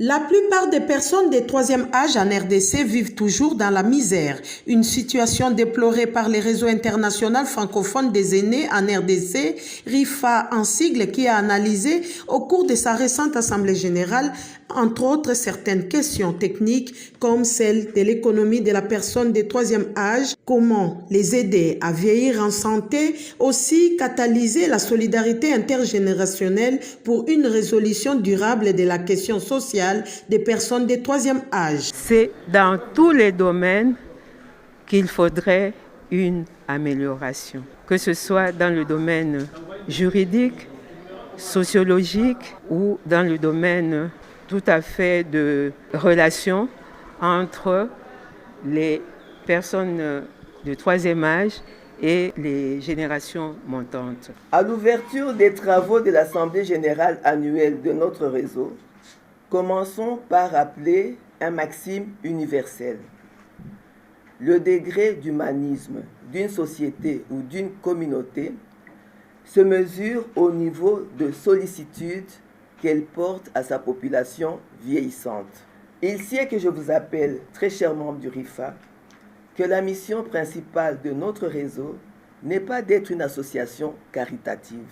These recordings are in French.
La plupart des personnes des troisième âge en RDC vivent toujours dans la misère, une situation déplorée par les réseaux internationaux francophones des aînés en RDC, RIFA en sigle, qui a analysé au cours de sa récente Assemblée générale, entre autres certaines questions techniques comme celle de l'économie de la personne des troisième âge, comment les aider à vieillir en santé, aussi catalyser la solidarité intergénérationnelle pour une résolution durable de la question sociale des personnes de troisième âge. C'est dans tous les domaines qu'il faudrait une amélioration, que ce soit dans le domaine juridique, sociologique ou dans le domaine tout à fait de relations entre les personnes de troisième âge et les générations montantes. À l'ouverture des travaux de l'Assemblée générale annuelle de notre réseau, commençons par rappeler un maxime universel. Le degré d'humanisme d'une société ou d'une communauté se mesure au niveau de sollicitude qu'elle porte à sa population vieillissante. Il sied que je vous appelle, très chers membres du RIFA, que la mission principale de notre réseau n'est pas d'être une association caritative.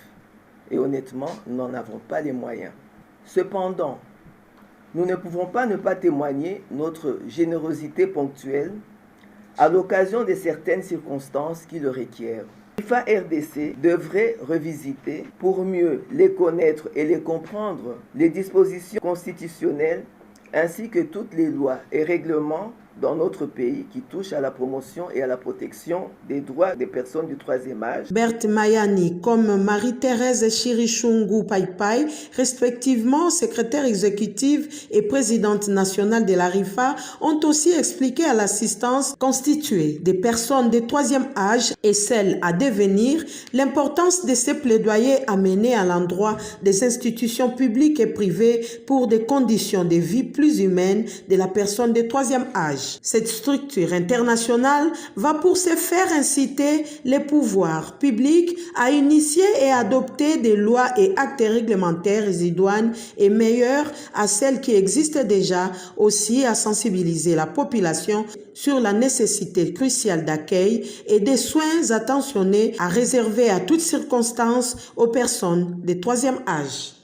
Et honnêtement, nous n'en avons pas les moyens. Cependant, nous ne pouvons pas ne pas témoigner notre générosité ponctuelle à l'occasion de certaines circonstances qui le requièrent. RIFA RDC devrait revisiter, pour mieux les connaître et les comprendre, les dispositions constitutionnelles ainsi que toutes les lois et règlements dans notre pays qui touchent à la promotion et à la protection des droits des personnes du troisième âge. Berthe Mayani comme Marie-Thérèse Chirichungu Paipai, respectivement secrétaire exécutive et présidente nationale de la RIFA, ont aussi expliqué à l'assistance constituée des personnes de troisième âge et celles à devenir l'importance de ces plaidoyers à mener à l'endroit des institutions publiques et privées pour des conditions de vie plus humaines de la personne de troisième âge. Cette structure internationale va pour ce faire inciter les pouvoirs publics à initier et adopter des lois et actes réglementaires idoines et meilleurs à celles qui existent déjà, aussi à sensibiliser la population sur la nécessité cruciale d'accueil et des soins attentionnés à réserver à toutes circonstances aux personnes de troisième âge.